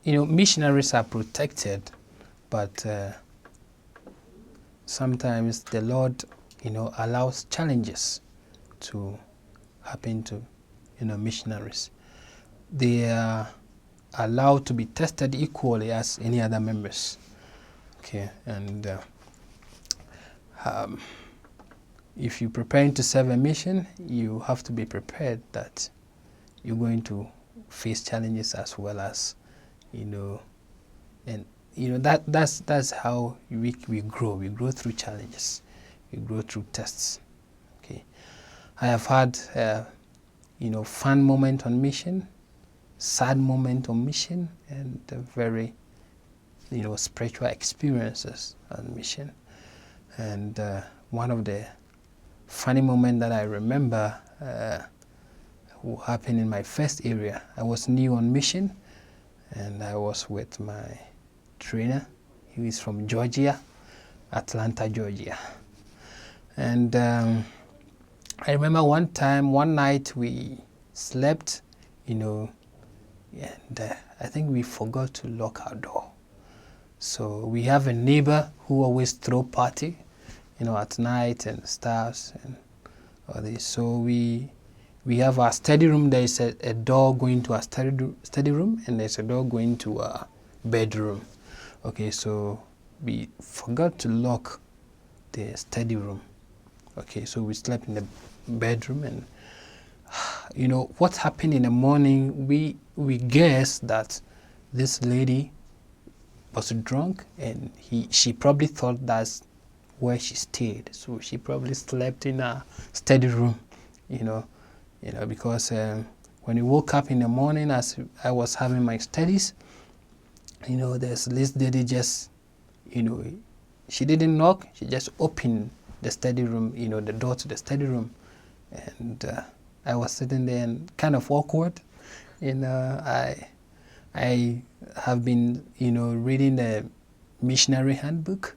missionaries are protected, but sometimes the Lord, allows challenges to happen to, missionaries. They are allowed to be tested equally as any other members. Okay, and if you're preparing to serve a mission, you have to be prepared that you're going to face challenges as well as, and that's how we grow. We grow through challenges. We grow through tests. Okay, I have had fun moment on mission, sad moment on mission, and very spiritual experiences on mission. And one of the funny moment that I remember happened in my first area. I was new on mission, and I was with my trainer. He is from Georgia, Atlanta, Georgia. And I remember one night we slept, and I think we forgot to lock our door. So we have a neighbor who always throw party, at night and stuff and all this. So we have our study room. There is a door going to our study room, and there's a door going to our bedroom. Okay, so we forgot to lock the study room. Okay, so we slept in the bedroom, and what happened in the morning, we guessed that this lady was drunk, and she probably thought that's where she stayed. So she probably slept in a study room, because when we woke up in the morning, as I was having my studies, there's this lady just, she didn't knock, she just opened the study room, the door to the study room, and I was sitting there and kind of awkward. I have been, reading the missionary handbook,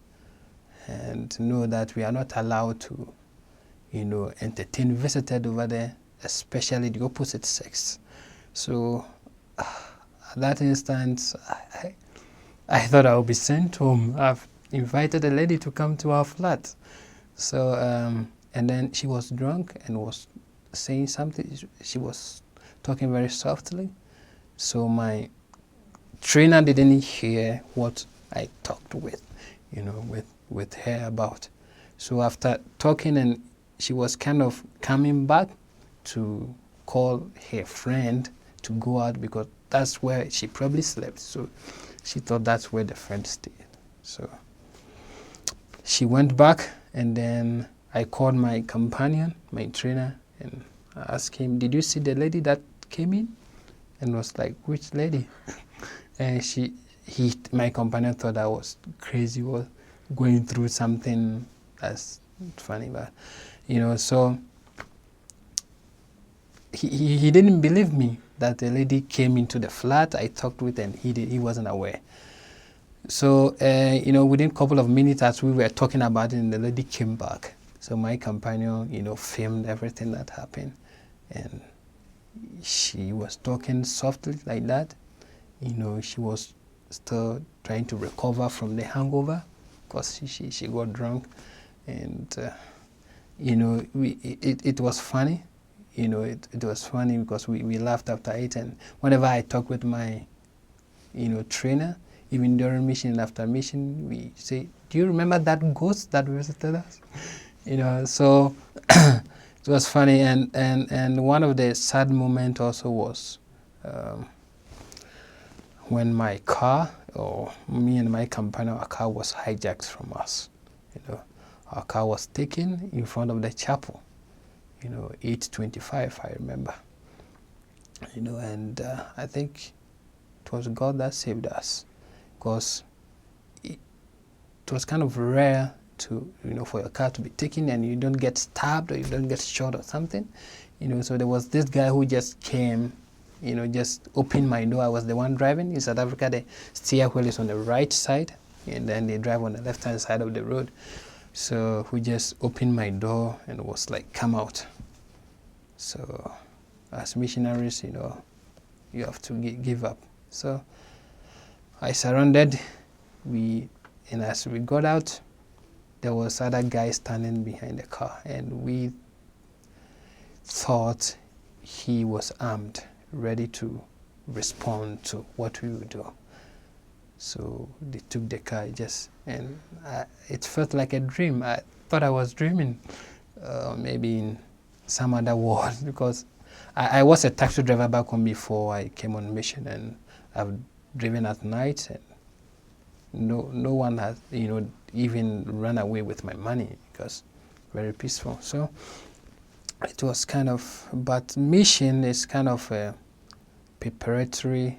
and know that we are not allowed to, entertain visitors over there, especially the opposite sex. So at that instant, I thought I would be sent home. I've invited a lady to come to our flat. So, and then she was drunk and was saying something. She was talking very softly. So my trainer didn't hear what I talked with her about. So after talking, and she was kind of coming back to call her friend to go out, because that's where she probably slept. So she thought that's where the friend stayed. So she went back, and then I called my companion, my trainer, and I asked him, "Did you see the lady that came in?" And was like, "Which lady?" And my companion thought I was crazy, was going through something that's funny, but so he didn't believe me that the lady came into the flat I talked with, and he wasn't aware. So within a couple of minutes, as we were talking about it, the lady came back. So my companion filmed everything that happened, and she was talking softly like that. She was still trying to recover from the hangover, because she got drunk, and it was funny. It was funny because we laughed after it. And whenever I talk with my trainer, even during mission and after mission, we say, "Do you remember that ghost that visited us?" So it was funny. And one of the sad moments also was when my car, or me and my companion, our car was hijacked from us. Our car was taken in front of the chapel. 8:25, I remember. And I think it was God that saved us, because it was kind of rare to, for your car to be taken and you don't get stabbed or you don't get shot or something. So there was this guy who just came, just opened my door. I was the one driving. In South Africa, the steering wheel is on the right side, and then they drive on the left-hand side of the road. So who just opened my door and was like, "Come out." So as missionaries, you have to give up. So I surrendered. And as we got out, there was other guys standing behind the car, and we thought he was armed, ready to respond to what we would do. So they took the car, and it felt like a dream. I thought I was dreaming, maybe in some other world, because I was a taxi driver back home before I came on mission, and I've driven at night, and no one has, even run away with my money, because very peaceful. So it was kind of, but mission is kind of a preparatory,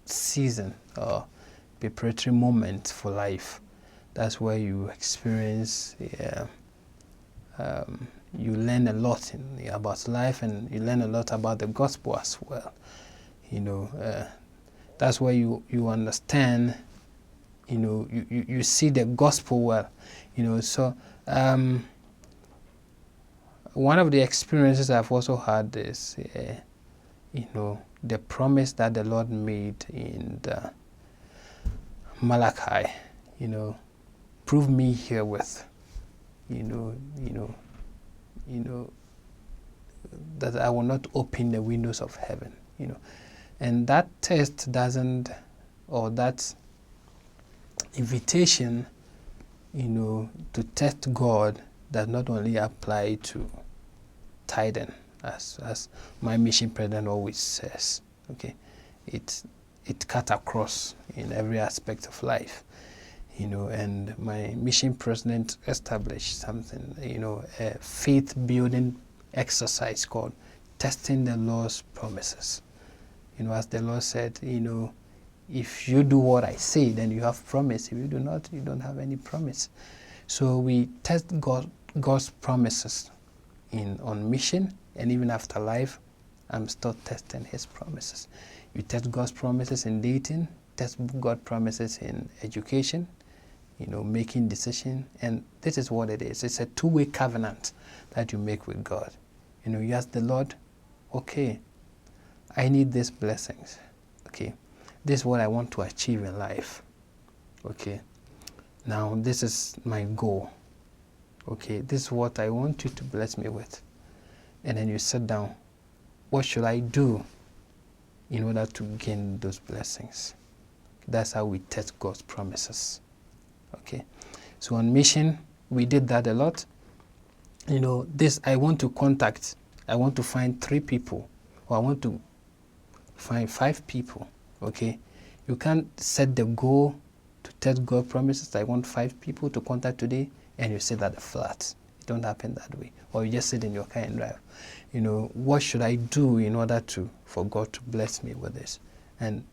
season or preparatory moment for life. That's where you experience, you learn a lot about life, and you learn a lot about the gospel as well. That's where you understand, you see the gospel well. So one of the experiences I've also had is, the promise that the Lord made in the Malachi, prove me herewith, that I will not open the windows of heaven, and that test doesn't, or that invitation, to test God does not only apply to tithing, as my mission president always says. Okay, it cut across in every aspect of life, and my mission president established something, a faith building exercise called testing the Lord's promises. As the Lord said, if you do what I say, then you have promise. If you do not, you don't have any promise. So we test God's promises on mission, and even after life, I'm still testing His promises. You test God's promises in dating, test God's promises in education, making decisions, and this is what it is. It's a two-way covenant that you make with God. You ask the Lord, okay, I need these blessings. Okay, this is what I want to achieve in life. Okay, now this is my goal. Okay, this is what I want you to bless me with. And then you sit down. What should I do in order to gain those blessings? That's how we test God's promises. Okay, so on mission, we did that a lot. I want to find 3 people, or I want to find 5 people. Okay, you can't set the goal to test God's promises. I want 5 people to contact today, and you sit at the flat. It don't happen that way. Or you just sit in your car and drive. What should I do in order for God to bless me with this? And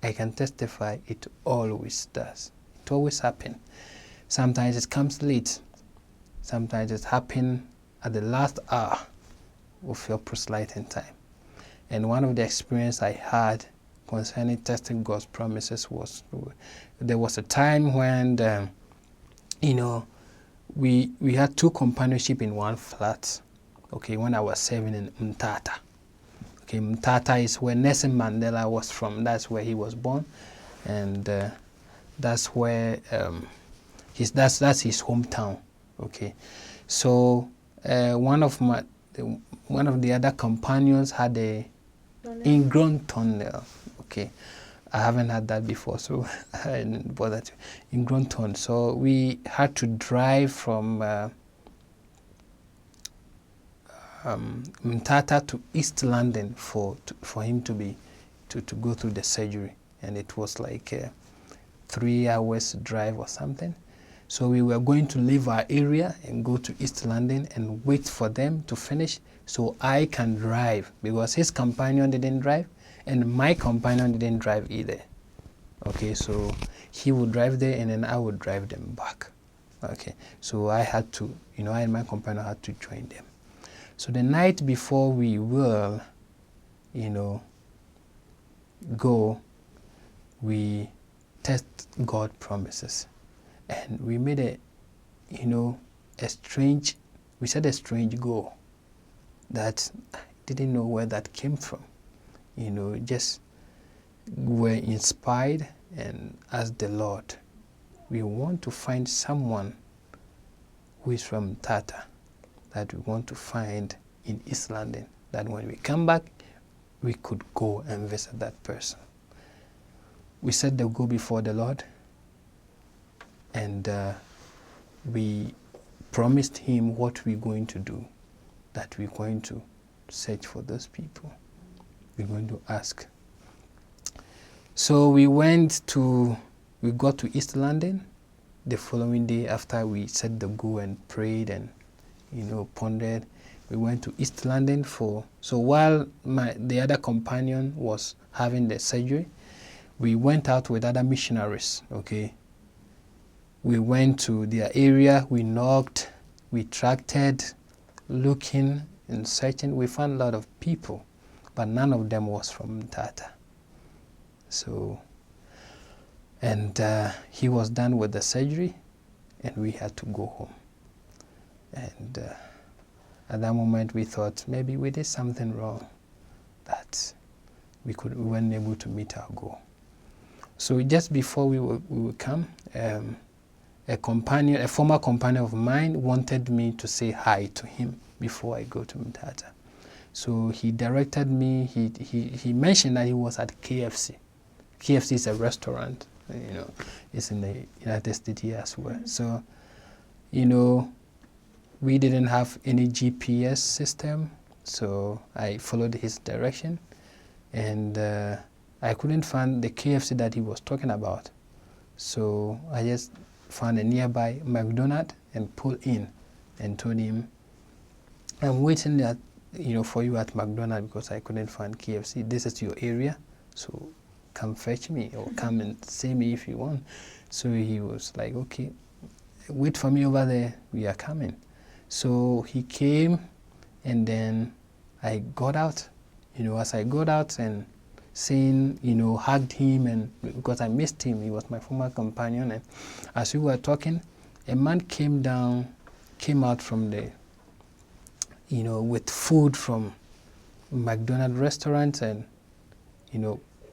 I can testify it always does. It always happens. Sometimes it comes late. Sometimes it happens at the last hour of your proselyting time. And one of the experiences I had concerning testing God's promises was, there was a time when, we had 2 companionship in one flat. Okay, when I was serving in Mtata. Okay, Mtata is where Nelson Mandela was from. That's where he was born, and that's where that's his hometown. Okay, so one of the other companions had a ingrown toenail. Okay, I haven't had that before, so I didn't bother to. Ingrown toenail. So we had to drive from Mtata to East London for him to go through the surgery, and it was like a 3 hours drive or something. So we were going to leave our area and go to East London and wait for them to finish so I can drive, because his companion didn't drive and my companion didn't drive either. Okay, so he would drive there and then I would drive them back. Okay, so I had to, I and my companion had to join them. So the night before we will, go, we test God's promises. And we made a strange goal that I didn't know where that came from. were inspired and asked the Lord, we want to find someone who is from Mthatha that we want to find in East London, that when we come back, we could go and visit that person. We set the goal before the Lord, and we promised him what we're going to do, that we're going to search for those people. We're going to ask. So we got to East London the following day after we set the goal and prayed and, pondered. We went to East London so while the other companion was having the surgery, we went out with other missionaries, okay? We went to their area, we knocked, we tracked, looking and searching. We found a lot of people, but none of them was from Mthatha. So, and he was done with the surgery, and we had to go home. And at that moment, we thought maybe we did something wrong, that we weren't able to meet our goal. So just before we would come, a former companion of mine wanted me to say hi to him before I go to Mthatha. So he directed me, he mentioned that he was at KFC. KFC is a restaurant, it's in the United States here as well. So, we didn't have any GPS system, so I followed his direction, and I couldn't find the KFC that he was talking about. So I just found a nearby McDonald's and pulled in and told him, I'm waiting for you at McDonald's because I couldn't find KFC. This is your area, so come fetch me or come and see me if you want. So he was like, okay, wait for me over there, we are coming. So he came, and then I got out. As I got out and hugged him, and because I missed him, he was my former companion. And as we were talking, a man came out from the, with food from McDonald's restaurant, and,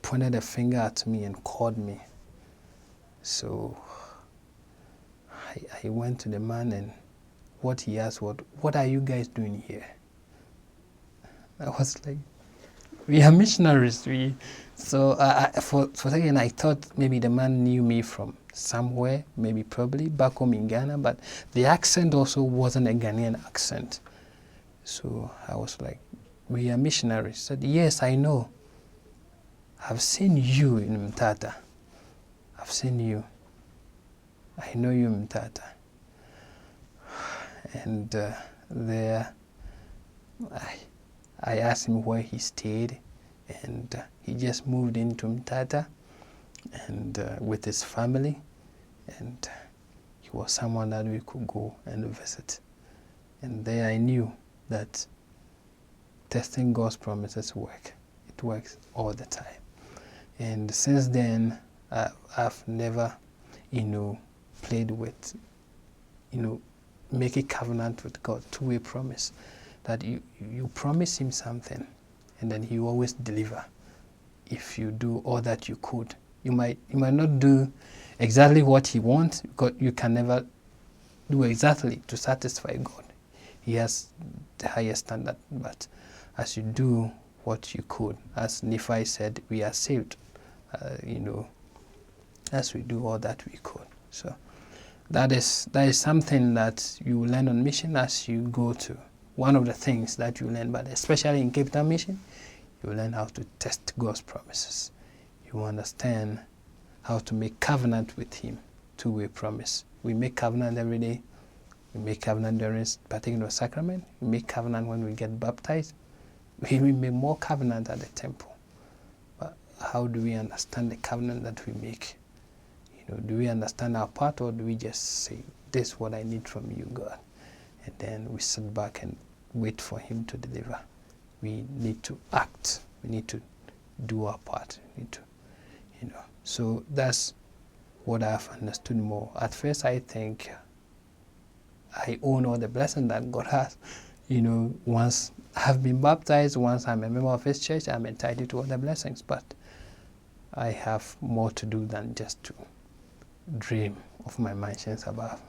pointed a finger at me and called me. So I went to the man, and what he asked was, what are you guys doing here? I was like, we are missionaries. So for a second, I thought maybe the man knew me from somewhere, probably back home in Ghana, but the accent also wasn't a Ghanaian accent. So I was like, we are missionaries. He said, yes, I know. I've seen you in Mthatha. I've seen you. I know you in Mthatha. And there, I asked him where he stayed, and he just moved into Mthatha and with his family, and he was someone that we could go and visit. And there I knew that testing God's promises work. It works all the time. And since then, I've never, played with, make a covenant with God, two-way promise, that you promise him something, and then he will always deliver if you do all that you could. You might not do exactly what he wants, because you can never do exactly to satisfy God. He has the highest standard, but as you do what you could, as Nephi said, we are saved, as we do all that we could. So that is something that you learn on mission as you go to. One of the things that you learn, but especially in Cape Town Mission, you learn how to test God's promises. You understand how to make covenant with him, two-way promise. We make covenant every day. We make covenant during partaking of sacrament. We make covenant when we get baptized. We make more covenant at the temple. But how do we understand the covenant that we make? Do we understand our part, or do we just say, this is what I need from you, God? And then we sit back and wait for him to deliver. We need to act. We need to do our part. We need to, So that's what I've understood more. At first, I think I own all the blessings that God has. Once I've been baptized, once I'm a member of his church, I'm entitled to all the blessings. But I have more to do than just to dream of my mansions above.